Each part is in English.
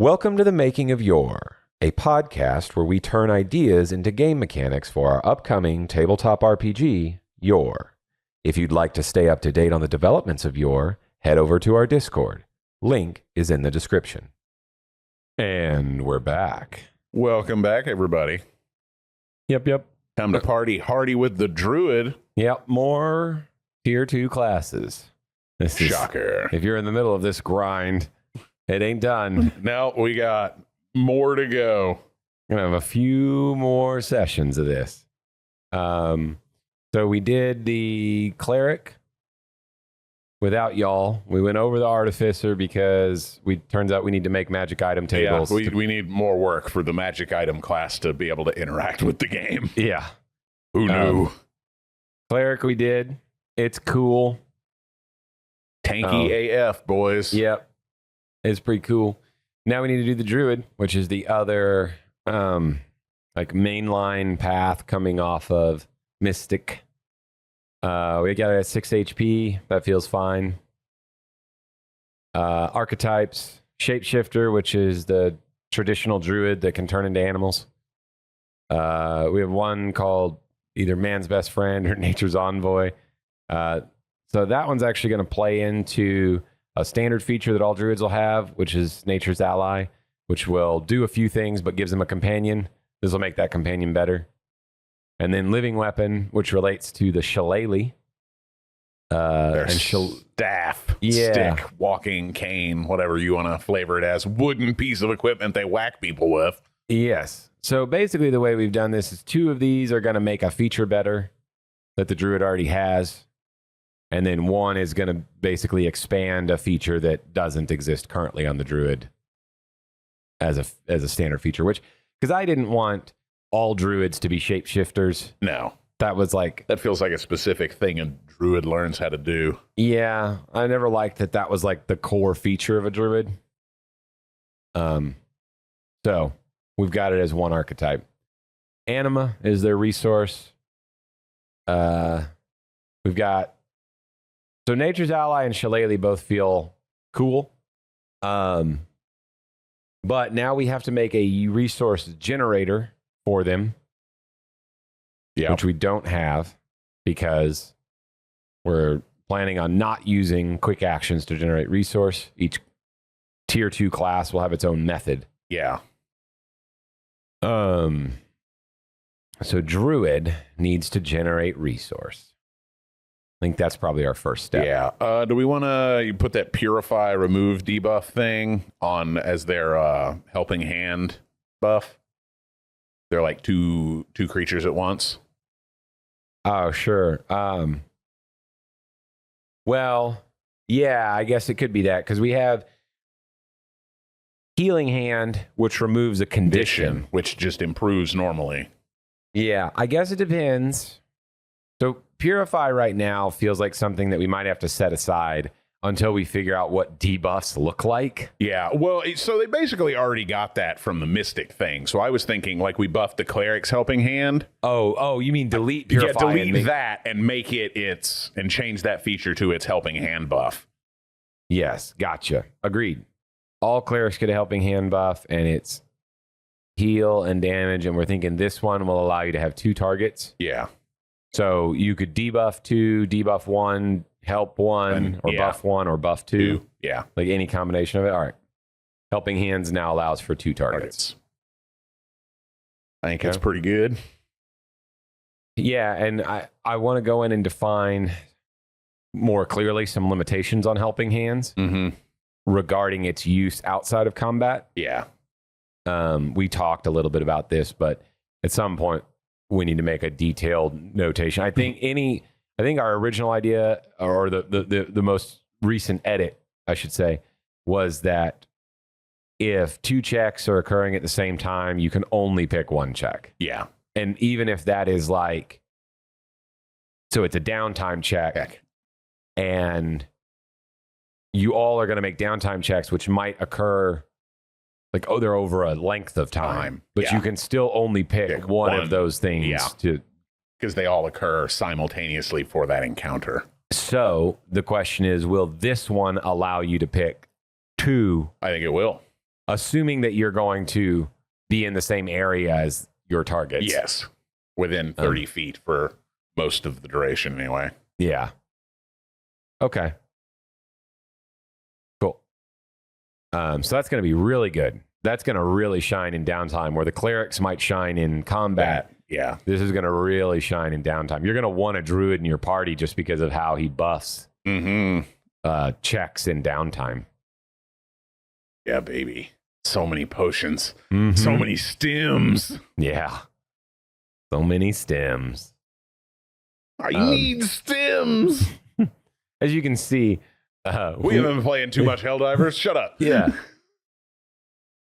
Welcome to the Making of YOR, a podcast where we turn ideas into game mechanics for our upcoming tabletop RPG, YOR. If you'd like to stay up to date on the developments of YOR, head over to our Discord. Link is in the description. And we're back. Welcome back, everybody. Yep. Time to party hardy with the druid. Yep, more tier 2 classes. This is, Shocker. if you're in the middle of this grind, it ain't done. No, we got more to go. We're going to have a few more sessions of this. So we did the cleric without y'all. We went over the artificer because turns out we need to make magic item tables. Yeah, we need more work for the magic item class to be able to interact with the game. Yeah. Who knew? Cleric we did. It's cool. Tanky AF, boys. Yep. It's pretty cool. Now we need to do the druid, which is the other like mainline path coming off of Mystic. We got it at 6 HP. That feels fine. Archetypes, Shapeshifter, which is the traditional druid that can turn into animals. We have one called either Man's Best Friend or Nature's Envoy. So that one's actually going to play into a standard feature that all druids will have, which is Nature's Ally, which will do a few things but gives them a companion. This will make that companion better. And then Living Weapon, which relates to the Shillelagh. Staff, stick, walking cane, whatever you want to flavor it as, wooden piece of equipment they whack people with. Yes. So basically the way we've done this is 2 of these are going to make a feature better that the druid already has. And then 1 is going to basically expand a feature that doesn't exist currently on the druid as a standard feature, which, because I didn't want all druids to be shapeshifters. No. That feels like a specific thing a druid learns how to do. Yeah, I never liked that was like the core feature of a druid. So we've got it as 1 archetype. Anima is their resource. We've got so Nature's Ally and Shillelagh both feel cool. But now we have to make a resource generator for them. Yeah. Which we don't have because we're planning on not using quick actions to generate resource. Each tier 2 class will have its own method. Yeah. So druid needs to generate resource. I think that's probably our first step. Yeah. Do we want to put that purify, remove debuff thing on as their helping hand buff? They're like two creatures at once. Oh, sure. Well, yeah, I guess it could be that because we have healing hand, which removes a condition, which just improves normally. Yeah, I guess it depends. So purify right now feels like something that we might have to set aside until we figure out what debuffs look like. Yeah, well, so they basically already got that from the Mystic thing. So I was thinking like we buffed the Cleric's helping hand. Oh, you mean delete purify? Yeah, delete that and make it and change that feature to its helping hand buff. Yes, gotcha. Agreed. All clerics get a helping hand buff, and it's heal and damage, and we're thinking this one will allow you to have 2 targets. Yeah. So you could debuff 2, debuff 1, help 1, or buff 1, or buff 2. Yeah. Like any combination of it. All right. Helping hands now allows for 2 targets. I think that's pretty good. Yeah, and I want to go in and define more clearly some limitations on helping hands regarding its use outside of combat. Yeah. We talked a little bit about this, but at some point we need to make a detailed notation. I think our original idea, or the most recent edit, I should say, was that if 2 checks are occurring at the same time, you can only pick 1 check. Yeah. And even if that is like, so it's a downtime check, and you all are going to make downtime checks, which might occur like, they're over a length of time, but you can still only pick one of those things because they all occur simultaneously for that encounter. So the question is, will this one allow you to pick 2? I think it will. assuming that you're going to be in the same area as your targets. Yes. Within 30 feet for most of the duration, anyway. Yeah. Okay. Cool. So that's going to be really good. That's going to really shine in downtime where the clerics might shine in combat. Yeah. This is going to really shine in downtime. You're going to want a druid in your party just because of how he buffs checks in downtime. Yeah, baby. So many potions. So many stems. Yeah. So many stems. I need stems. As you can see, we haven't been playing too much Helldivers. Shut up. Yeah.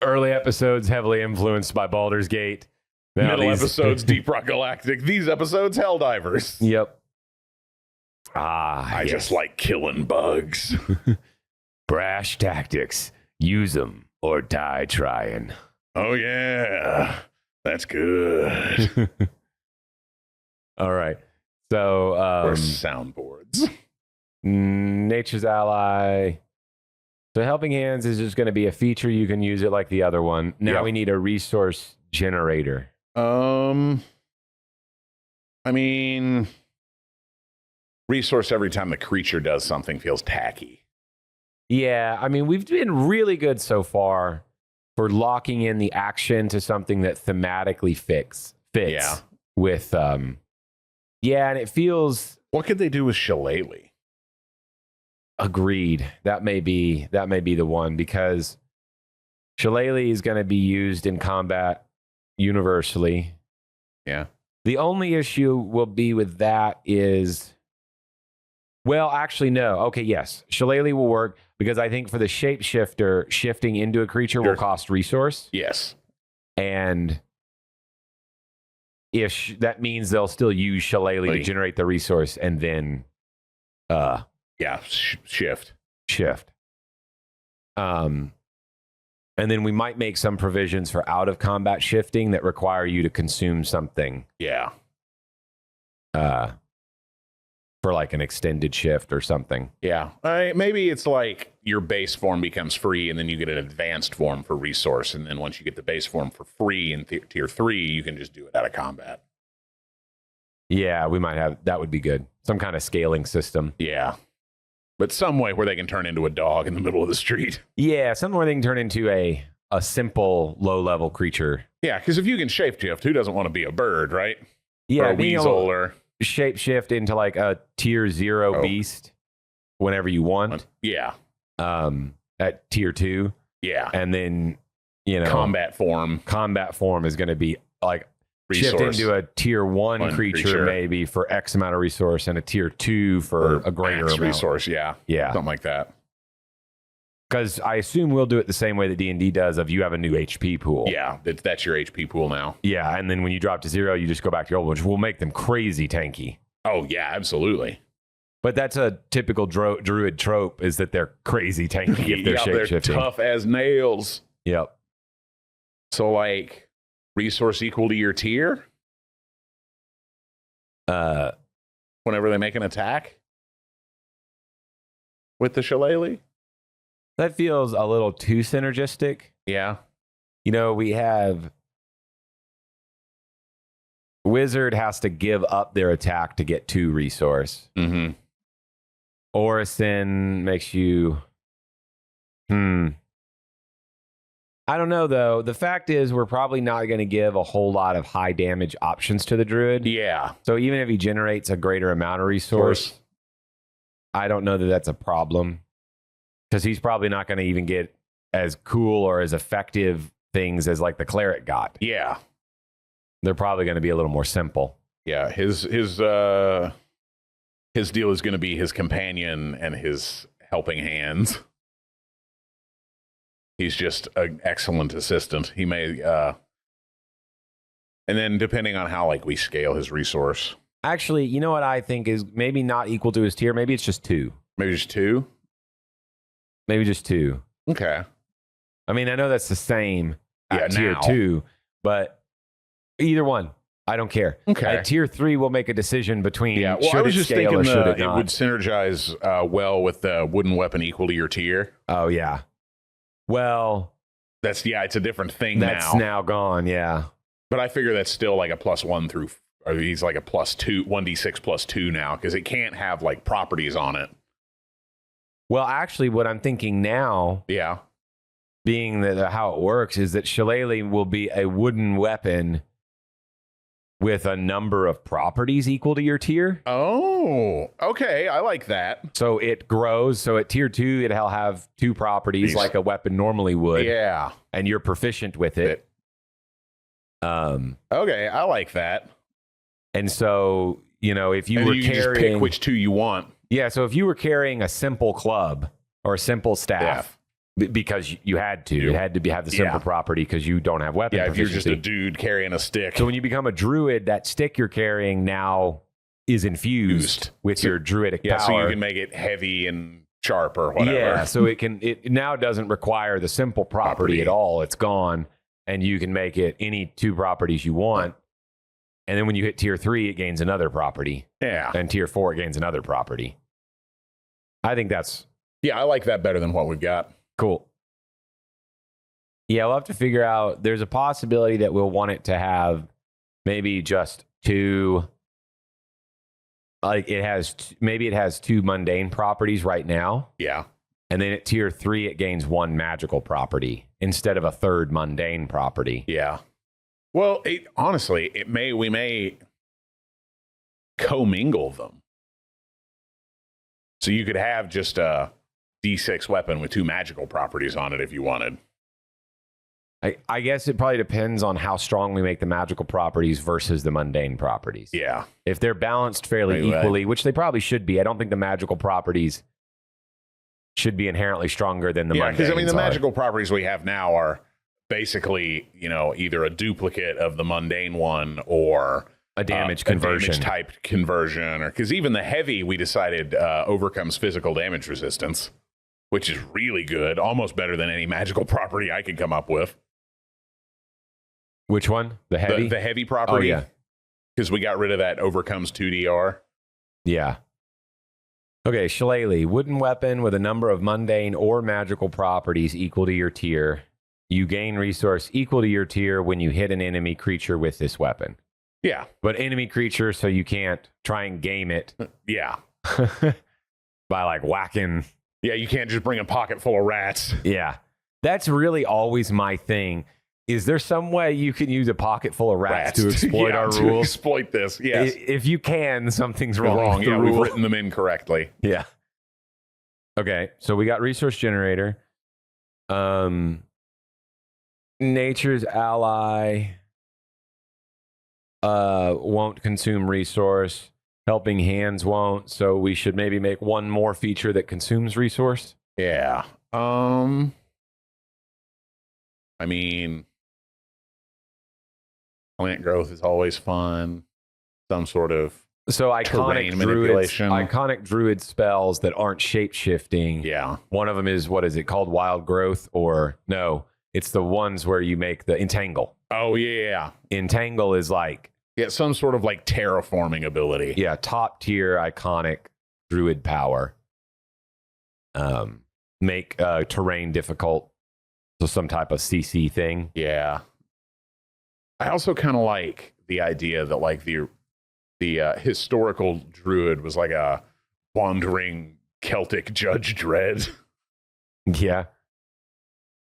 Early episodes heavily influenced by Baldur's Gate. Now Middle episodes, Deep Rock Galactic. These episodes, Helldivers. Yep. I just like killing bugs. Brash tactics. Use them or die trying. Oh, yeah. That's good. All right. So, or soundboards. Nature's Ally. So Helping Hands is just going to be a feature. You can use it like the other one. Now we need a resource generator. I mean, resource every time the creature does something feels tacky. Yeah, I mean, we've been really good so far for locking in the action to something that thematically fits with, and it feels... What could they do with Shillelagh? Agreed. That may be the one, because Shillelagh is going to be used in combat universally. Yeah. The only issue will be with that is, well, actually, no. Okay, yes. Shillelagh will work because I think for the shapeshifter, shifting into a creature will cost resource. Yes. And if that means they'll still use Shillelagh to generate the resource and then shift. And then we might make some provisions for out of combat shifting that require you to consume something. Yeah. For like an extended shift or something. Yeah. Maybe it's like your base form becomes free and then you get an advanced form for resource. And then once you get the base form for free in tier 3, you can just do it out of combat. Yeah, we might have, that would be good. Some kind of scaling system. Yeah. But some way where they can turn into a dog in the middle of the street. Yeah, something where they can turn into a simple low-level creature. Yeah, because if you can shapeshift, who doesn't want to be a bird, right? Yeah, or a weasel or... Shapeshift into like a tier 0 beast whenever you want. Yeah. At tier 2. Yeah. And then, combat form is going to be like resource. Shift into a tier 1 creature maybe for X amount of resource and a tier 2 for a greater amount. Resource, yeah. Something like that. Because I assume we'll do it the same way that D&D does of you have a new HP pool. Yeah, that's your HP pool now. Yeah, and then when you drop to 0, you just go back to your old one, which will make them crazy tanky. Oh, yeah, absolutely. But that's a typical druid trope, is that they're crazy tanky if they're shapeshifting. They're tough as nails. Yep. So, like, resource equal to your tier? Whenever they make an attack? With the Shillelagh? That feels a little too synergistic. Yeah. We have... Wizard has to give up their attack to get 2 resource. Mm-hmm. Orison makes you... I don't know, though. The fact is, we're probably not going to give a whole lot of high damage options to the druid. Yeah. So even if he generates a greater amount of resource, I don't know that that's a problem. Because he's probably not going to even get as cool or as effective things as like the cleric got. Yeah. They're probably going to be a little more simple. Yeah. His deal is going to be his companion and his helping hands. He's just an excellent assistant. He may, and then depending on how we scale his resource. Actually, you know what I think is maybe not equal to his tier. Maybe it's just 2. Maybe just 2? Maybe just 2. Okay. I mean, I know that's the same at tier now. 2, but either one, I don't care. Okay. At tier 3, we'll make a decision between should I was it just scale thinking or should it it not. would synergize well with the wooden weapon equal to your tier. Oh, yeah. Well, it's a different thing That's now gone, yeah. But I figure that's still like a +1 through, or he's like a +2, 1d6 +2 now, because it can't have like properties on it. Well, actually, what I'm thinking now, Yeah. being that how it works, is that Shillelagh will be a wooden weapon with a number of properties equal to your tier. Oh, okay. I like that. So it grows. So at tier 2, it'll have 2 properties like a weapon normally would. Yeah. And you're proficient with it. Okay, I like that. And so, if you were you carrying, just pick which 2 you want. Yeah, so if you were carrying a simple club or a simple staff, because you had to, it had to have the simple property because you don't have weapon proficiency. If you're just a dude carrying a stick. So when you become a druid, that stick you're carrying now is infused with your druidic power. So you can make it heavy and sharp or whatever. Yeah, so it now doesn't require the simple property at all. It's gone, and you can make it any 2 properties you want. And then when you hit tier 3, it gains another property. Yeah. And tier 4, it gains another property. I think that's... Yeah, I like that better than what we've got. Cool. Yeah, we'll have to figure out. There's a possibility that we'll want it to have maybe just 2. Like maybe it has 2 mundane properties right now. Yeah. And then at tier 3, it gains 1 magical property instead of a 3rd mundane property. Yeah. Well, honestly, we may commingle them. So you could have just a D6 weapon with 2 magical properties on it if you wanted. I guess it probably depends on how strong we make the magical properties versus the mundane properties. Yeah. If they're balanced fairly equally, which they probably should be, I don't think the magical properties should be inherently stronger than the mundane. Yeah, because the magical properties we have now are basically, either a duplicate of the mundane one or a damage conversion. A damage type conversion. Or because even the heavy, we decided overcomes physical damage resistance, which is really good, almost better than any magical property I could come up with. Which one? The heavy? The heavy property. Oh, yeah. Because we got rid of that overcomes 2DR. Yeah. Okay, Shillelagh, wooden weapon with a number of mundane or magical properties equal to your tier. You gain resource equal to your tier when you hit an enemy creature with this weapon. Yeah. But enemy creature, so you can't try and game it. Yeah. By like whacking. Yeah, you can't just bring a pocket full of rats. Yeah. That's really always my thing. Is there some way you can use a pocket full of rats to exploit our rules? Exploit this, yes. If you can, something's wrong. Yeah, we've written them incorrectly. Yeah. Okay, so we got resource generator. Nature's ally won't consume resource. Helping hands won't, so we should maybe make 1 more feature that consumes resource. Yeah. Plant growth is always fun. Some sort of iconic manipulation. Iconic druid spells that aren't shape-shifting. Yeah. One of them is, what is it called? Wild growth? Or no, it's the ones where you make the entangle. Oh, yeah. Entangle is like... Yeah, some sort of like terraforming ability. Yeah, top tier iconic druid power. Make terrain difficult. So some type of CC thing. Yeah. I also kind of like the idea that like the historical druid was like a wandering Celtic Judge Dredd. Yeah.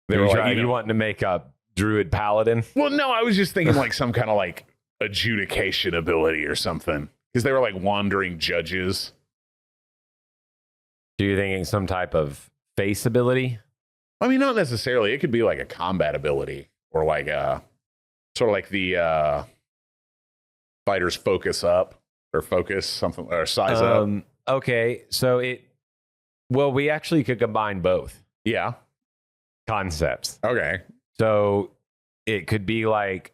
They were like, you wanting to make a druid paladin? Well, no, I was just thinking like some kind of like adjudication ability or something, because they were like wandering judges. So you're thinking some type of face ability? I mean, not necessarily. It could be like a combat ability, or like a sort of like the fighters focus up or focus something or size up. Okay, so we actually could combine both. Yeah. Concepts. Okay. So it could be like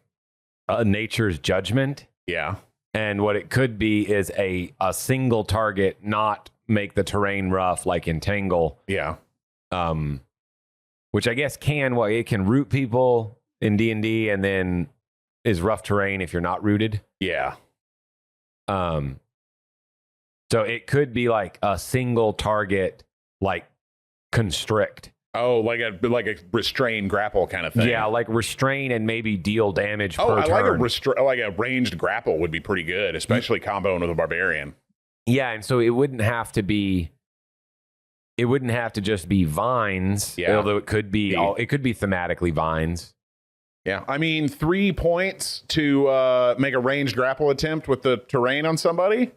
nature's judgment. Yeah. And what it could be is a single target, not make the terrain rough like entangle. Yeah. Which I guess it can root people in D&D, and then is rough terrain if you're not rooted. Yeah. So it could be like a single target, like constrict. Oh, like a restrained grapple kind of thing. Yeah, like restrain and maybe deal damage Oh, per I turn. like a ranged grapple would be pretty good, especially comboing with a barbarian. Yeah, and so it wouldn't have to just be vines, although it could be thematically vines. Yeah, I mean 3 points to make a ranged grapple attempt with the terrain on somebody.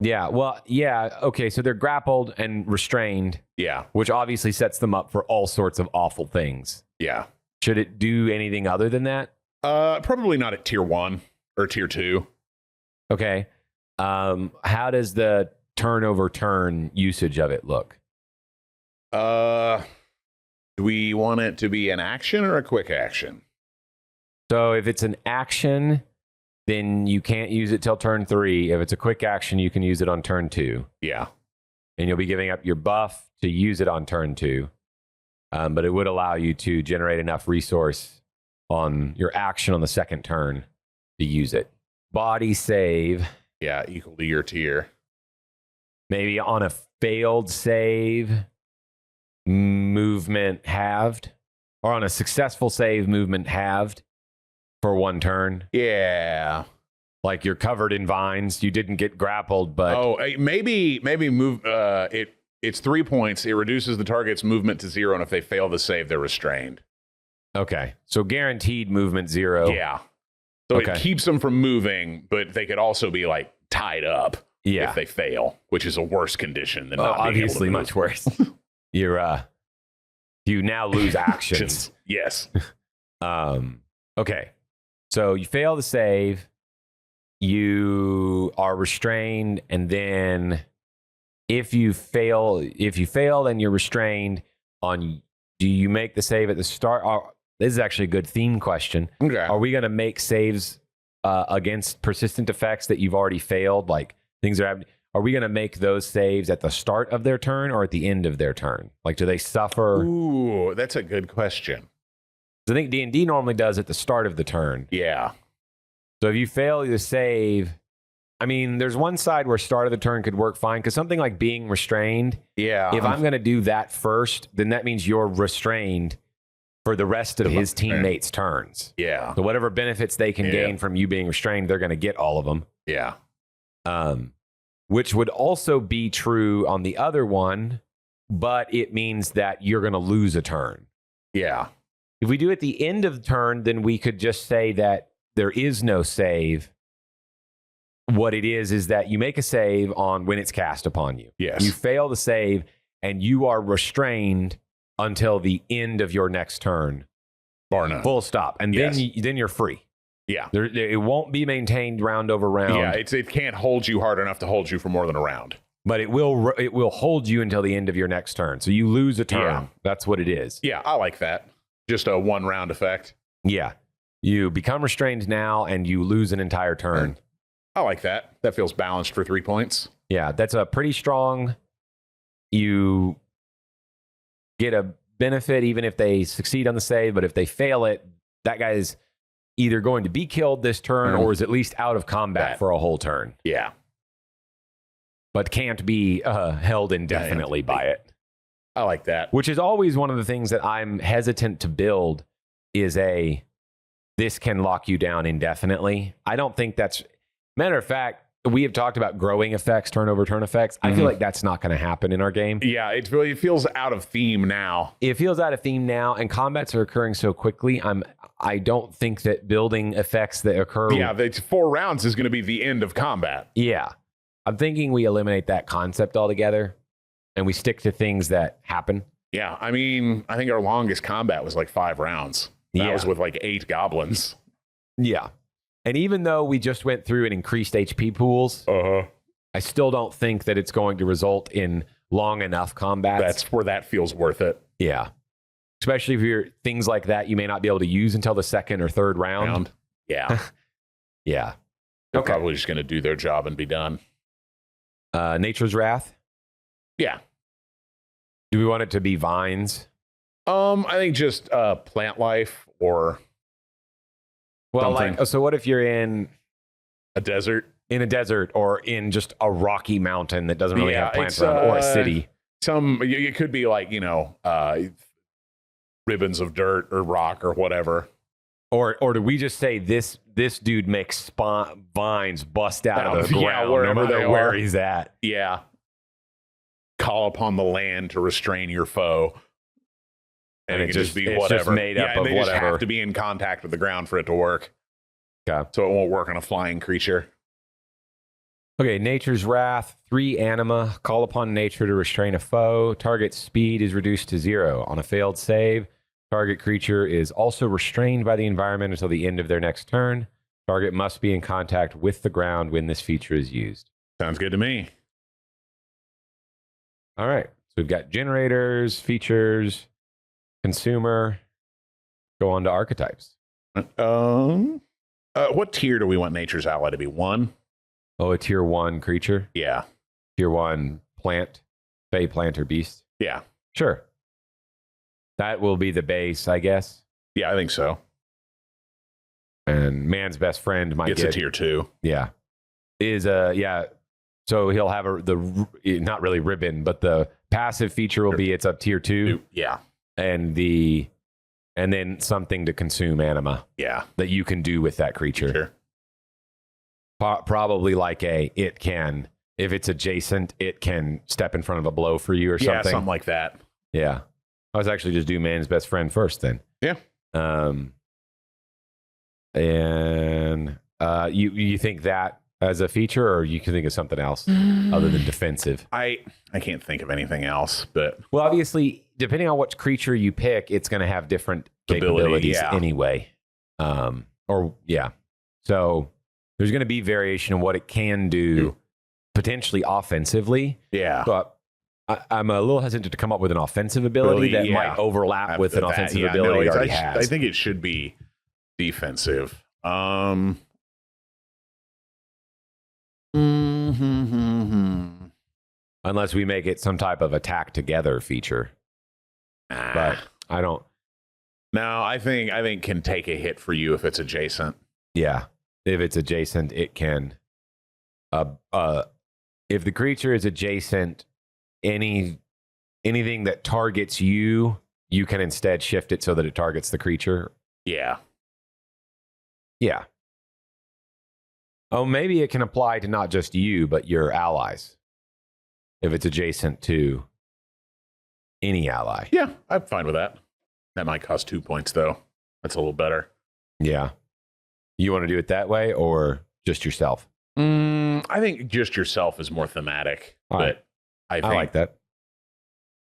Yeah, well, yeah, okay, so they're grappled and restrained. Yeah. Which obviously sets them up for all sorts of awful things. Yeah. Should it do anything other than that? Probably not at tier 1 or tier 2. Okay. How does the turn usage of it look? Do we want it to be an action or a quick action? So if it's an action, then you can't use it till turn 3. If it's a quick action, you can use it on turn 2. Yeah. And you'll be giving up your buff to use it on turn 2. But it would allow you to generate enough resource on your action on the second turn to use it. Body save. Yeah, equal to your tier. Maybe on a failed save, movement halved. Or on a successful save, movement halved for 1 turn. Yeah. Like you're covered in vines. You didn't get grappled, but... maybe move... It's 3 points. It reduces the target's movement to 0, and if they fail the save, they're restrained. Okay. So guaranteed movement 0. Yeah. So it keeps them from moving, but they could also be like tied up if they fail, which is a worse condition than not being obviously able to move. much worse. You now lose actions. Yes. Okay. So you fail the save. You are restrained, and then if you fail, then you're restrained. Do you make the save at the start? This is actually a good theme question. Okay. Are we going to make saves against persistent effects that you've already failed? Like things are happening. Are we going to make those saves at the start of their turn or at the end of their turn? Like, do they suffer? Ooh, that's a good question. I think D&D normally does at the start of the turn. Yeah. So if you fail the save, I mean, there's one side where start of the turn could work fine because something like being restrained. Yeah. If I'm going to do that first, then that means you're restrained for the rest of his teammates' turns. Yeah. So whatever benefits they can gain from you being restrained, they're going to get all of them. Yeah. Which would also be true on the other one, but it means that you're going to lose a turn. Yeah. If we do at the end of the turn, then we could just say that there is no save. What it is that you make a save on when it's cast upon you. Yes. You fail the save, and you are restrained until the end of your next turn. Bar none. Full stop. And then you're free. Yeah. It won't be maintained round over round. Yeah, it can't hold you hard enough to hold you for more than a round. But it will hold you until the end of your next turn. So you lose a turn. Yeah. That's what it is. Yeah, I like that. Just a 1 round effect. Yeah. You become restrained now, and you lose an entire turn. I like that. That feels balanced for 3 points. Yeah, that's a pretty strong... You get a benefit even if they succeed on the save, but if they fail it, that guy's either going to be killed this turn or is at least out of combat for a whole turn. Yeah. But can't be held indefinitely by it. I like that. Which is always one of the things that I'm hesitant to build is this can lock you down indefinitely. I don't think that's... Matter of fact, we have talked about growing effects, turn effects. I feel like that's not going to happen in our game. Yeah, it feels out of theme now. It feels out of theme now, and combats are occurring so quickly. I don't think that building effects that occur... Yeah, 4 rounds is going to be the end of combat. Yeah. I'm thinking we eliminate that concept altogether, and we stick to things that happen. Yeah, I mean, I think our longest combat was like 5 rounds. That was with like 8 goblins. Yeah. And even though we just went through and increased HP pools, I still don't think that it's going to result in long enough combats. That's where that feels worth it. Yeah. Especially if you're things like that you may not be able to use until the second or third round. Yeah. Yeah. They're probably just going to do their job and be done. Nature's Wrath? Yeah. Do we want it to be vines? I think just plant life or... Well, something. so what if you're in a desert? In a desert or in just a rocky mountain that doesn't really have plants around, or a city? It could be like, ribbons of dirt or rock or whatever. Or do we just say this dude makes vines bust out of the ground wherever no matter they where are. he's at? Yeah. Call upon the land to restrain your foe. And it can just be it's whatever. Just made up of they whatever. just have to be in contact with the ground for it to work. Okay. So it won't work on a flying creature. Okay, Nature's Wrath, 3 anima. Call upon nature to restrain a foe. Target speed is reduced to 0. On a failed save, target creature is also restrained by the environment until the end of their next turn. Target must be in contact with the ground when this feature is used. Sounds good to me. All right. So we've got generators, features, consumer. Go on to archetypes. What tier do we want Nature's Ally to be? 1? Oh, a tier 1 creature? Yeah. Tier 1 plant, fey, plant, or beast? Yeah. Sure. That will be the base, I guess. Yeah, I think so. And man's best friend might It's get a tier 2. Yeah. Yeah. So he'll have not really ribbon, but the passive feature will be it's up tier 2. Yeah. And then something to consume anima. Yeah. That you can do with that creature. Sure. Probably like if it's adjacent, it can step in front of a blow for you or something. Yeah, something like that. Yeah. I was actually just do man's best friend first then. Yeah. And you think that as a feature, or you can think of something else other than defensive? I can't think of anything else, but Well, obviously, depending on what creature you pick, it's going to have different capabilities anyway. So there's going to be variation in what it can do, potentially offensively. Yeah. But I'm a little hesitant to come up with an offensive ability that might overlap with an offensive ability it already has. I think it should be defensive. Unless we make it some type of attack together feature. But I don't. No, I think can take a hit for you if it's adjacent. Yeah. If it's adjacent, it can. If the creature is adjacent, anything that targets you, you can instead shift it so that it targets the creature. Yeah. Yeah. Oh, maybe it can apply to not just you, but your allies. If it's adjacent to any ally. Yeah, I'm fine with that. That might cost 2 points, though. That's a little better. Yeah. You want to do it that way or just yourself? I think just yourself is more thematic. But I like that.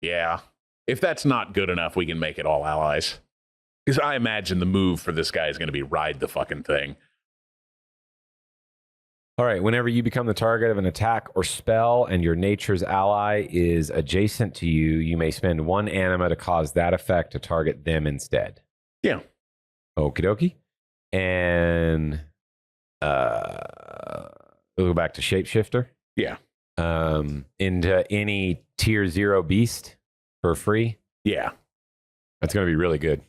Yeah. If that's not good enough, we can make it all allies. Because I imagine the move for this guy is going to be ride the fucking thing. All right. Whenever you become the target of an attack or spell and your nature's ally is adjacent to you, you may spend 1 anima to cause that effect to target them instead. Yeah. Okie dokie. And we'll go back to Shapeshifter. Yeah. Into any tier 0 beast for free. Yeah. That's going to be really good.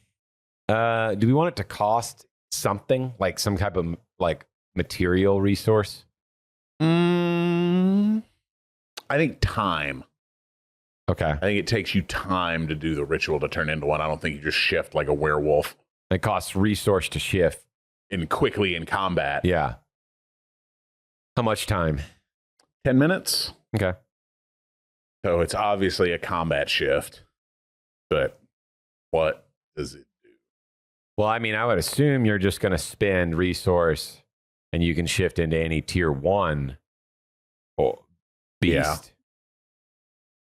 Do we want it to cost something, like some type of material resource? I think time. Okay. I think it takes you time to do the ritual to turn into one. I don't think you just shift like a werewolf. It costs resource to shift. Quickly in combat. Yeah. How much time? 10 minutes. Okay. So it's obviously a combat shift. But what does it do? Well, I mean, I would assume you're just going to spend resource and you can shift into any tier 1 beast. Yeah.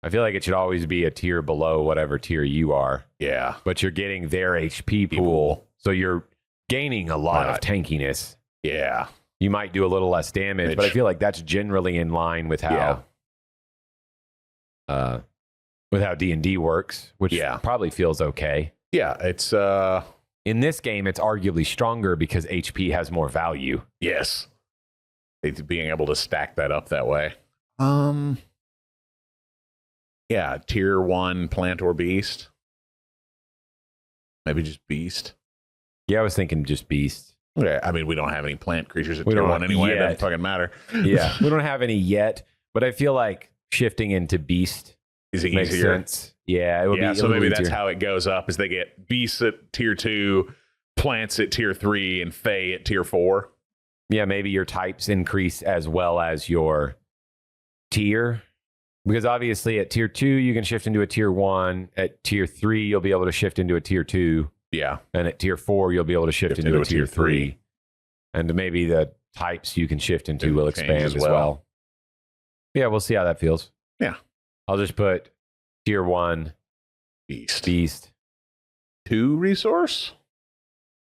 I feel like it should always be a tier below whatever tier you are. Yeah. But you're getting their HP pool. So you're gaining a lot of tankiness. Yeah. You might do a little less damage, but I feel like that's generally in line with how D&D works, which probably feels okay. Yeah, it's in this game it's arguably stronger because HP has more value. Yes. It's being able to stack that up that way. Yeah, tier 1 plant or beast. Maybe just beast. Yeah, I was thinking just beast. Okay, I mean, we don't have any plant creatures at tier 1 anyway. It doesn't fucking matter. Yeah, we don't have any yet, but I feel like shifting into beast is Makes easier. sense. Yeah, it would be. So maybe easier. that's how it goes up: is they get beasts at tier 2, plants at tier 3, and Fey at tier 4. Yeah, maybe your types increase as well as your tier. Because obviously at tier 2, you can shift into a tier 1. At tier 3, you'll be able to shift into a tier 2. Yeah. And at tier 4, you'll be able to shift into a tier 3. And maybe the types you can shift into will expand as well. Yeah, we'll see how that feels. Yeah. I'll just put tier 1 beast. 2 resource?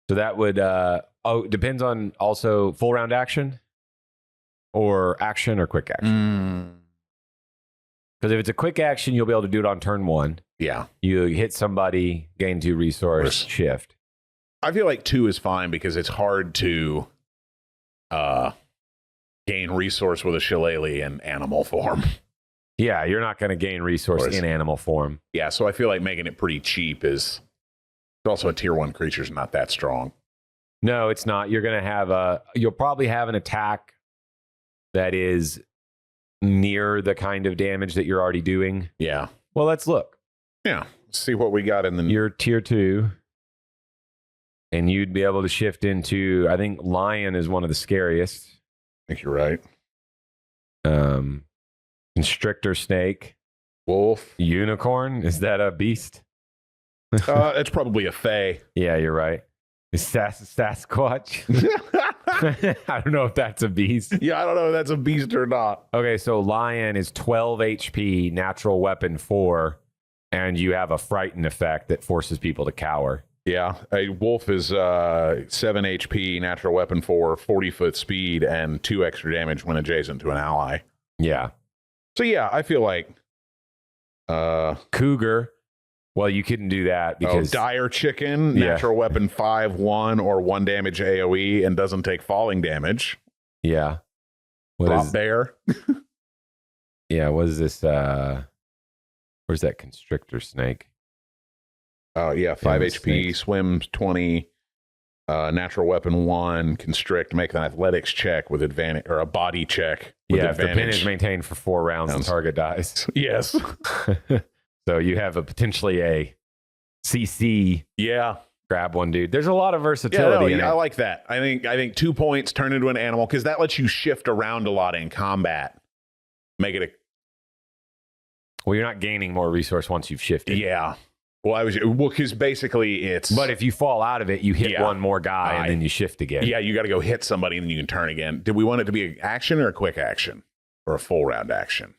So that would, it depends on also full round action or quick action. Because if it's a quick action, you'll be able to do it on turn 1. Yeah. You hit somebody, gain 2 resource, shift. I feel like 2 is fine because it's hard to gain resource with a shillelagh in animal form. Yeah, you're not going to gain resource in animal form. Yeah, so I feel like making it pretty cheap is also a tier 1 creature's not that strong. No, it's not. You're going to have you'll probably have an attack that is near the kind of damage that you're already doing. Yeah. Well, let's look. Yeah. Let's see what we got in the... You're tier 2. And you'd be able to shift into, I think lion is one of the scariest. I think you're right. Constrictor snake. Wolf. Unicorn. Is that a beast? It's probably a Fey. Yeah, you're right. Sasquatch. I don't know if that's a beast. Yeah, I don't know if that's a beast or not. Okay, so lion is 12 HP, natural weapon 4, and you have a frighten effect that forces people to cower. Yeah, a wolf is 7 HP, natural weapon 4, 40-foot speed, and 2 extra damage when adjacent to an ally. Yeah. So yeah, I feel like cougar. Well, you couldn't do that because dire chicken, natural weapon 5/1 or 1 damage AOE and doesn't take falling damage. Yeah. What is bear? Yeah, what is this? Where's that constrictor snake? Oh yeah, 5 HP, swims 20, natural weapon 1, constrict, make an athletics check with advantage or a body check with advantage. If the pin is maintained for 4 rounds, the target dies. Yes. So you have potentially a CC. Yeah. Grab one, dude. There's a lot of versatility in it. I like that. I think 2 points turn into an animal because that lets you shift around a lot in combat. Make it Well, you're not gaining more resource once you've shifted. Yeah. Well, because basically it's... But if you fall out of it, you hit one more guy and then you shift again. Yeah, you got to go hit somebody and then you can turn again. Did we want it to be an action or a quick action? Or a full round action?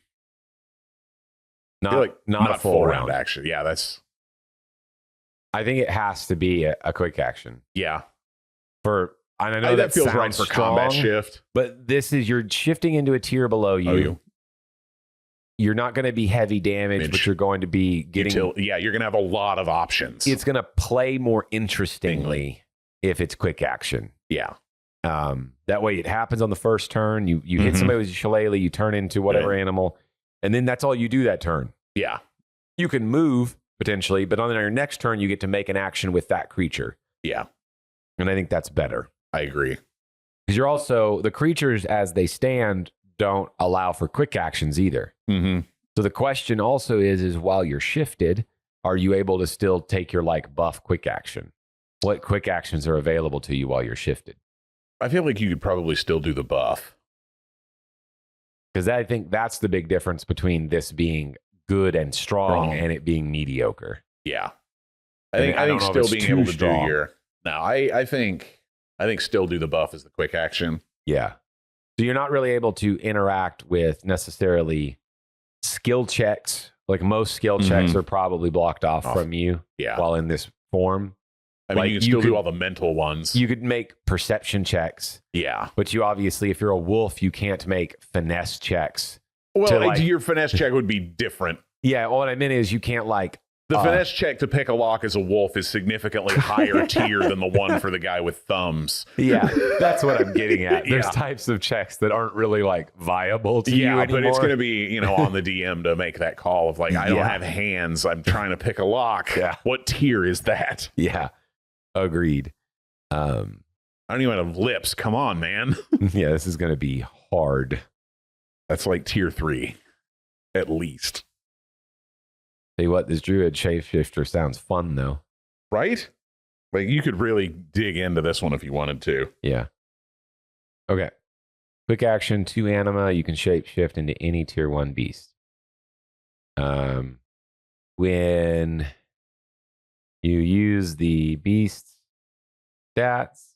Not a full round action. Yeah, that's... I think it has to be a quick action. Yeah. And I know that feels right for strong, combat shift. But this is, you're shifting into a tier below you. You're not going to be heavy damage, but you're going to be getting... you're going to have a lot of options. It's going to play more interestingly if it's quick action. Yeah. That way it happens on the first turn. You hit somebody with a shillelagh, you turn into whatever animal, and then that's all you do that turn. Yeah. You can move, potentially, but on your next turn, you get to make an action with that creature. Yeah. And I think that's better. I agree. Because you're also... The creatures, as they stand, don't allow for quick actions either. Mm-hmm. So the question also is while you're shifted, are you able to still take your buff quick action? What quick actions are available to you while you're shifted? I feel like you could probably still do the buff. Because I think that's the big difference between this being good and strong and it being mediocre. Yeah. I think still being able to do your... No, I think still do the buff is the quick action. Yeah. So you're not really able to interact with necessarily skill checks. Like most skill checks are probably blocked off from you while in this form. I mean, you can still do all the mental ones. You could make perception checks. Yeah. But you obviously, if you're a wolf, you can't make finesse checks. Well, your finesse check would be different. Yeah, what I meant is you can't the finesse check to pick a lock as a wolf is significantly higher tier than the one for the guy with thumbs. Yeah, that's what I'm getting at. There's types of checks that aren't really viable to you anymore. But it's going to be, on the DM to make that call of I don't have hands. I'm trying to pick a lock. Yeah. What tier is that? Yeah, agreed. I don't even have lips. Come on, man. Yeah, this is going to be hard. That's tier 3, at least. Tell you what, this druid shapeshifter sounds fun though. Right? Like you could really dig into this one if you wanted to. Yeah. Okay. Quick action, 2 anima. You can shapeshift into any tier 1 beast. When you use the beast stats,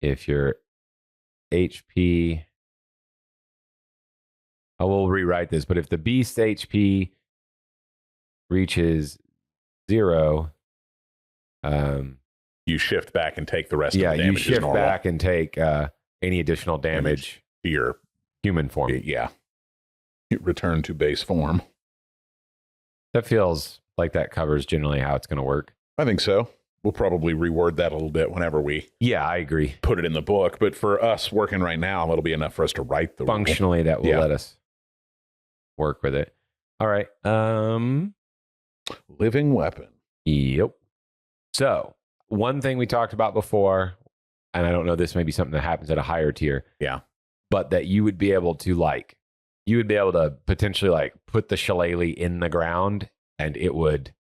if your HP, I will rewrite this, but if the beast HP reaches 0, you shift back and take the rest yeah, of the you damage. shift back and take any additional damage to your human form. Yeah. You return to base form. That feels like that covers generally how it's going to work. I think so. We'll probably reword that a little bit whenever we I agree. put it in the book. But for us working right now, it'll be enough for us to write the Functionally, that will let us work with it. All right. Living weapon. Yep. So one thing we talked about before, and I don't know, this may be something that happens at a higher tier. Yeah. But that you would be able to potentially put the shillelagh in the ground and it would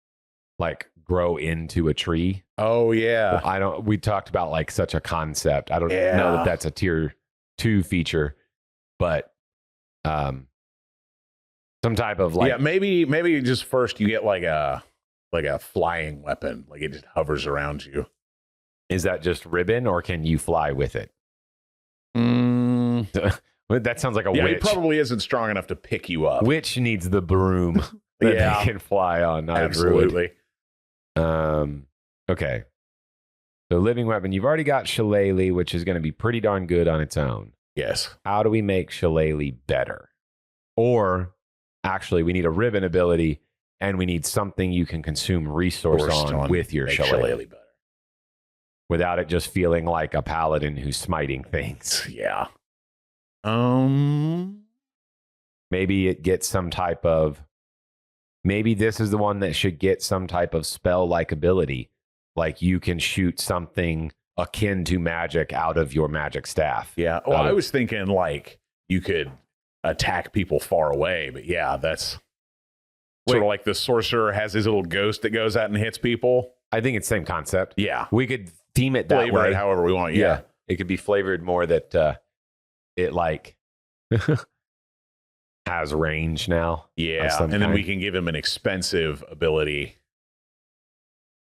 grow into a tree. Oh yeah. We talked about such a concept. I don't know that that's a tier 2 feature, but some type of maybe just first you get like a flying weapon, like it just hovers around you. Is that just ribbon or can you fly with it? That sounds like a witch. It probably isn't strong enough to pick you up. Witch needs the broom that they can fly on, not absolutely. A druid. Okay. So living weapon, you've already got shillelagh, which is going to be pretty darn good on its own. Yes. How do we make shillelagh better? Or actually, we need a ribbon ability, and we need something you can consume resource on with your shillelagh better, without it just feeling like a paladin who's smiting things. Yeah. Maybe it gets some type of. Maybe this is the one that should get some type of spell-like ability. Like you can shoot something akin to magic out of your magic staff. Yeah. Well, I was thinking you could attack people far away, but that's sort of like the sorcerer has his little ghost that goes out and hits people. I think it's the same concept. Yeah. We could theme it that Flavor way. it however we want. Yeah. It could be flavored more that it has range now. Yeah. And then we can give him an expensive ability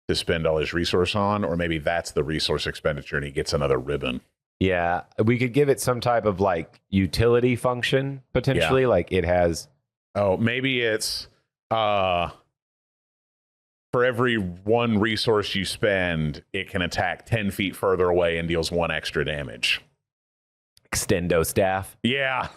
to spend all his resource on, or maybe that's the resource expenditure and he gets another ribbon. Yeah. We could give it some type of utility function potentially. Like it has. Oh, maybe it's for every 1 resource you spend, it can attack 10 feet further away and deals 1 extra damage. Extendo staff. Yeah.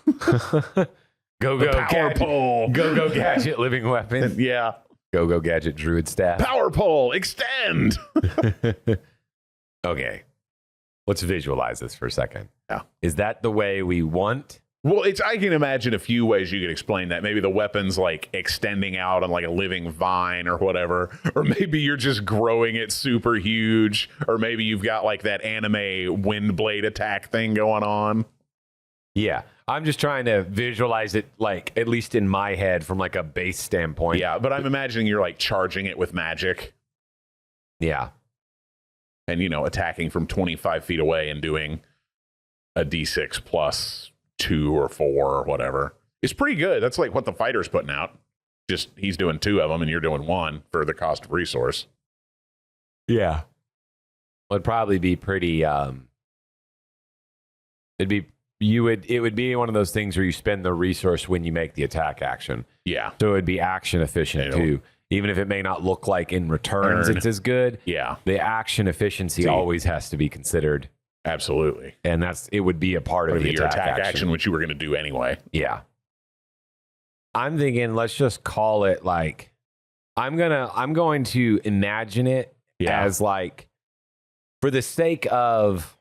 Go power pole. Go gadget living weapon. Yeah. Go gadget druid staff. Power pole. Extend. Okay. Let's visualize this for a second. Yeah. Is that the way we want? Well, I can imagine a few ways you could explain that. Maybe the weapon's extending out on a living vine or whatever. Or maybe you're just growing it super huge. Or maybe you've got that anime wind blade attack thing going on. Yeah. I'm just trying to visualize it at least in my head from a base standpoint. Yeah, but I'm imagining you're charging it with magic. Yeah. And, attacking from 25 feet away and doing a D6 plus 2 or 4 or whatever. It's pretty good. That's what the fighter's putting out. Just he's doing 2 of them and you're doing 1 for the cost of resource. Yeah. It'd probably be pretty it would be one of those things where you spend the resource when you make the attack action. Yeah. So it'd be action efficient too. Even if it may not look like in returns it's as good. Yeah. The action efficiency always has to be considered. Absolutely. And it would be a part of the attack action, which you were going to do anyway. Yeah. I'm thinking let's just call it I'm going to imagine it as for the sake of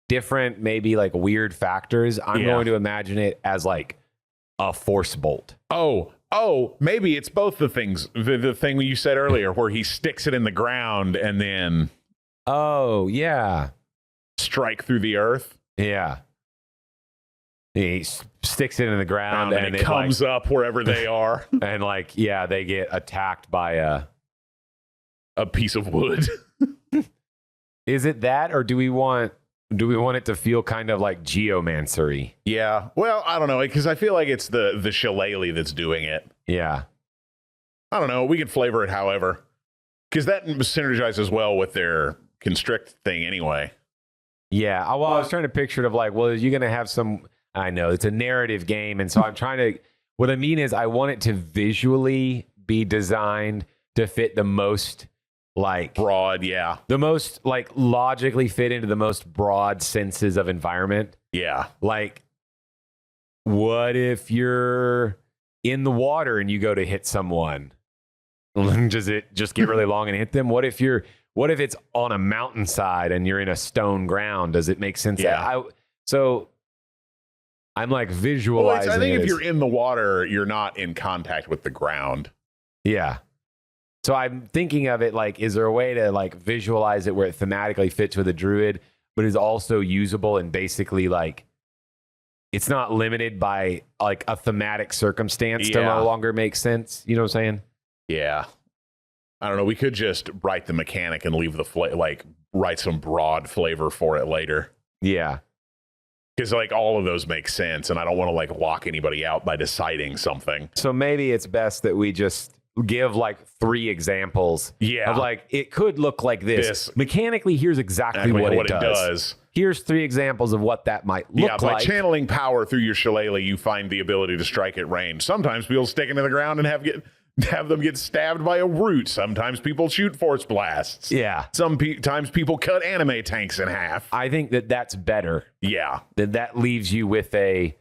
different maybe weird factors, I'm going to imagine it as a force bolt. Oh, maybe it's both the things. The thing you said earlier where he sticks it in the ground and then strike through the earth. Yeah. He sticks it in the ground and it comes up wherever they are. And like, yeah, they get attacked by a piece of wood. Is it that, or do we want it to feel kind of like geomancery? Yeah. Well, I don't know, because I feel like it's the shillelagh that's doing it. Yeah. I don't know. We can flavor it however, because that synergizes well with their constrict thing anyway. Yeah. Well, I was trying to picture it of like, well, you're going to have some, I know it's a narrative game. And so I'm trying to, what I mean is I want it to visually be designed to fit the most like broad. Yeah. The most like logically fit into the most broad senses of environment. Yeah. Like, what if you're in the water and you go to hit someone? Does it just get really long and hit them? What if it's on a mountainside and you're in a stone ground? Does it make sense? Yeah. So I'm like visualizing. Well, I think if you're in the water, you're not in contact with the ground. Yeah. So I'm thinking of it like, is there a way to like visualize it where it thematically fits with a druid, but is also usable and basically like it's not limited by like a thematic circumstance to no longer make sense? You know what I'm saying? Yeah. I don't know. We could just write the mechanic and leave the write some broad flavor for it later. Yeah. Because like all of those make sense, and I don't want to like lock anybody out by deciding something. So maybe it's best that we just give like 3 examples of like, it could look like this. Mechanically, here's exactly what it does. Here's 3 examples of what that might look like. By channeling power through your shillelagh, you find the ability to strike at range. Sometimes people stick into the ground and have them get stabbed by a root. Sometimes people shoot force blasts. Yeah. Sometimes people cut anime tanks in half. I think that's better. Yeah. That leaves you with a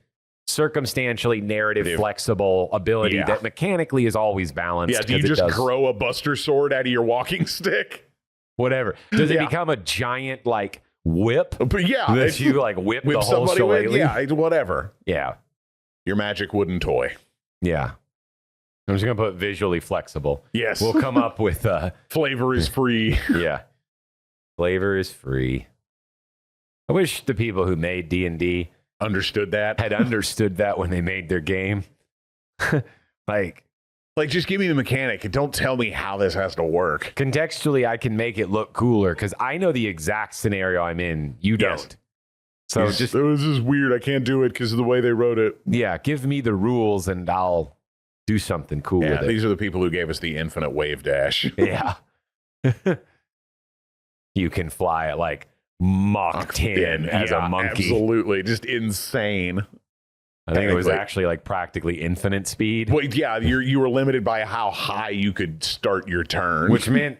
circumstantially narrative flexible ability that mechanically is always balanced. Yeah, do you just grow a buster sword out of your walking stick? Whatever. Does it become a giant like whip? But yeah. That you like whip the whole shillelagh? Yeah, whatever. Yeah. Your magic wooden toy. Yeah. I'm just going to put visually flexible. Yes. We'll come up with flavor is free. Yeah. Flavor is free. I wish the people who made D&D understood that. Had understood that when they made their game. like just give me the mechanic and don't tell me how this has to work. Contextually, I can make it look cooler because I know the exact scenario I'm in. You don't. So this is weird. I can't do it because of the way they wrote it. Yeah, give me the rules and I'll do something cool with it. These are the people who gave us the infinite wave dash. Yeah. You can fly at like Mach 10 as a monkey. Absolutely. Just insane. I think it was actually like practically infinite speed. Well, yeah, you were limited by how high you could start your turn. Which meant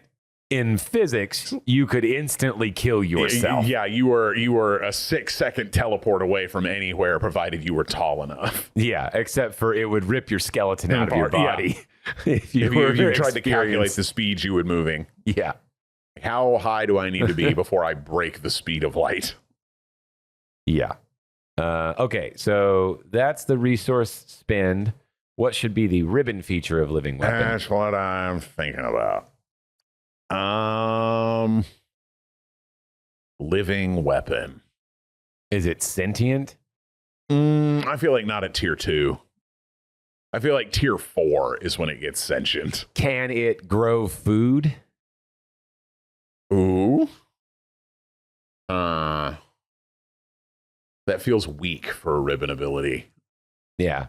in physics, you could instantly kill yourself. Yeah, you were a 6-second teleport away from anywhere, provided you were tall enough. Yeah, except for it would rip your skeleton out of your body. Yeah. if you tried to calculate the speed you were moving. Yeah. How high do I need to be before I break the speed of light? Yeah. Okay, so that's the resource spend. What should be the ribbon feature of Living Weapon? That's what I'm thinking about. Living Weapon. Is it sentient? I feel like not at tier 2. I feel like tier 4 is when it gets sentient. Can it grow food? Ooh. That feels weak for a ribbon ability. Yeah.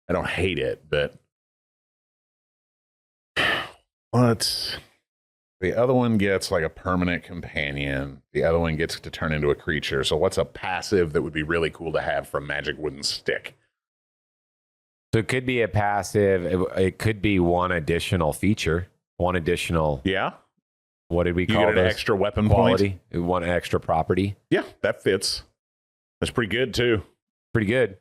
I don't hate it, but the other one gets like a permanent companion. The other one gets to turn into a creature. So what's a passive that would be really cool to have from Magic Wooden Stick? So it could be a passive. It could be one additional feature. One additional. Yeah. What did we you call get an those? Extra weapon quality? Point? One extra property. Yeah, that fits. That's pretty good too. Pretty good.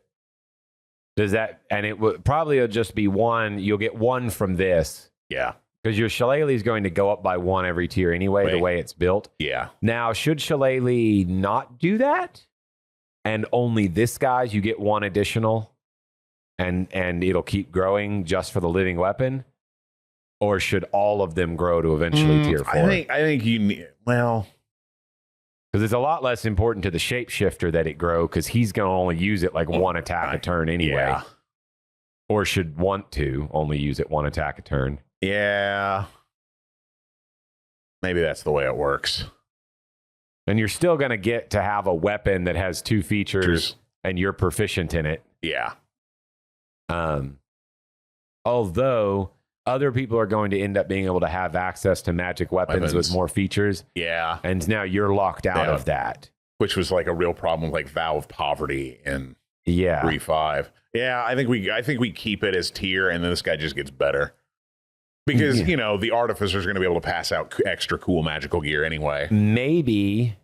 Does that, and it would probably just be one. You'll get one from this. Yeah. Because your shillelagh is going to go up by 1 every tier anyway, the way it's built. Yeah. Now, should shillelagh not do that, and only this guy's, you get 1 additional, and it'll keep growing just for the living weapon? Or should all of them grow to eventually tier 4? I think you need, well, Because it's a lot less important to the shapeshifter that it grow because he's going to only use it like one attack a turn anyway. Yeah. Or should want to only use it one attack a turn. Yeah. Maybe that's the way it works. And you're still going to get to have a weapon that has 2 features and you're proficient in it. Yeah. Although other people are going to end up being able to have access to magic weapons with more features. Yeah. And now you're locked out of that. Which was like a real problem, like Vow of Poverty in 3.5. Yeah, I think we keep it as tier, and then this guy just gets better. Because, you know, the artificers are going to be able to pass out extra cool magical gear anyway. Maybe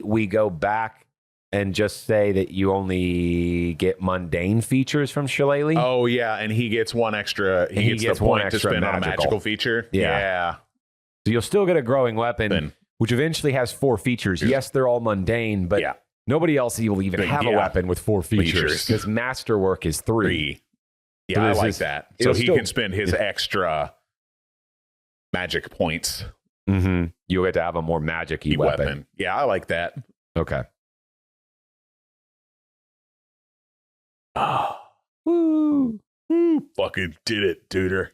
we go back and just say that you only get mundane features from Shillelagh. Oh, yeah, and he gets one extra. He gets the point to spend on a magical feature. Yeah. So you'll still get a growing weapon, which eventually has 4 features. Yes, they're all mundane, but nobody else will even have a weapon with 4 features because Masterwork is 3. Yeah, so I like that. So he can spend his extra magic points. Mm-hmm. You'll get to have a more magic-y weapon. Yeah, I like that. Okay. Woo! Fucking did it, duder.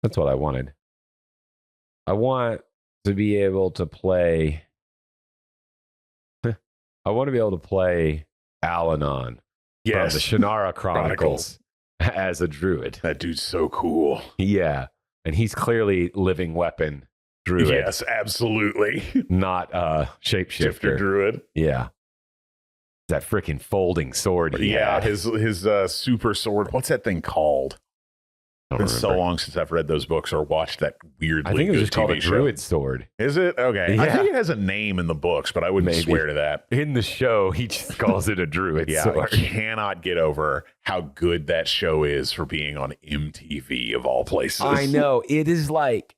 That's what I wanted. I want to be able to play. I want to be able to play Al-Anon. Yes. The Shannara Chronicles as a druid. That dude's so cool. Yeah. And he's clearly living weapon druid. Yes, absolutely. Not shapeshifter druid. Yeah. That freaking folding sword. His super sword. What's that thing called? It's been so long since I've read those books or watched that weirdly I think it was just TV called a show. druid sword. Is it? Okay. Yeah. I think it has a name in the books, but I wouldn't swear to that. In the show, he just calls it a druid sword. I cannot get over how good that show is for being on MTV of all places. I know. It is like,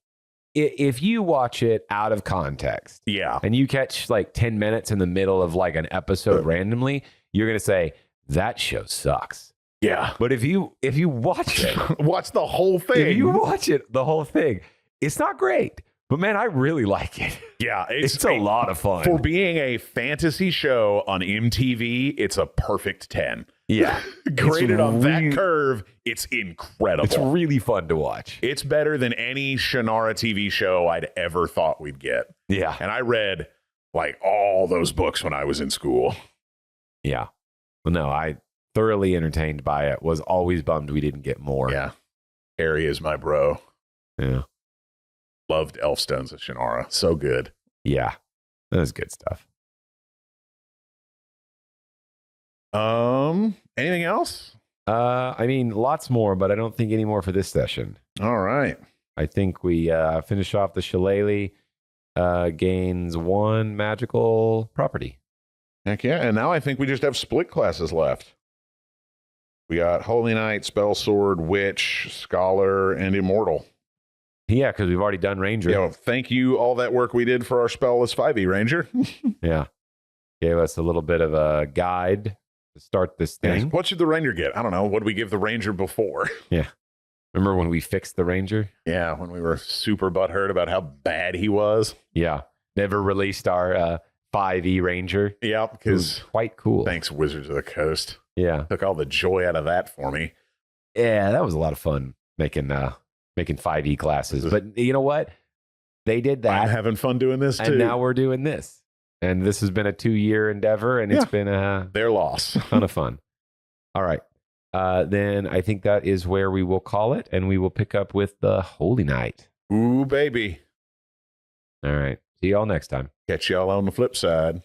if you watch it out of context, and you catch like 10 minutes in the middle of like an episode randomly, you're going to say, that show sucks. Yeah. But if you watch it, watch the whole thing. If you watch it, the whole thing, it's not great. But man, I really like it. Yeah. It's a lot of fun. For being a fantasy show on MTV, it's a perfect 10. Yeah. Graded on that curve, it's incredible. It's really fun to watch. It's better than any Shannara TV show I'd ever thought we'd get. Yeah. And I read like all those books when I was in school. Yeah. Well, no, I thoroughly entertained by it. Was always bummed we didn't get more. Yeah. Harry is my bro. Yeah. Loved Elfstones of Shannara. So good. Yeah. That was good stuff. Anything else? I mean, lots more, but I don't think any more for this session. All right. I think we finish off the Shillelagh, gains 1 magical property. Heck yeah. And now I think we just have split classes left. We got Holy Knight, Spell Sword, Witch, Scholar, and Immortal. Yeah, because we've already done Ranger. Yeah, well, thank you, all that work we did for our spellless 5e Ranger. Yeah. Gave us a little bit of a guide to start this thing. What should the Ranger get? I don't know. What did we give the Ranger before? Yeah. Remember when we fixed the Ranger? Yeah, when we were super butthurt about how bad he was. Yeah. Never released our 5e Ranger. Yeah, because quite cool. Thanks, Wizards of the Coast. Yeah. Took all the joy out of that for me. Yeah, that was a lot of fun making 5e classes. But you know what? They did that. I'm having fun doing this too. And now we're doing this. And this has been a 2-year endeavor, and it's been their loss. A ton of fun. All right. Then I think that is where we will call it, and we will pick up with the Holy Knight. Ooh, baby. All right. See y'all next time. Catch y'all on the flip side.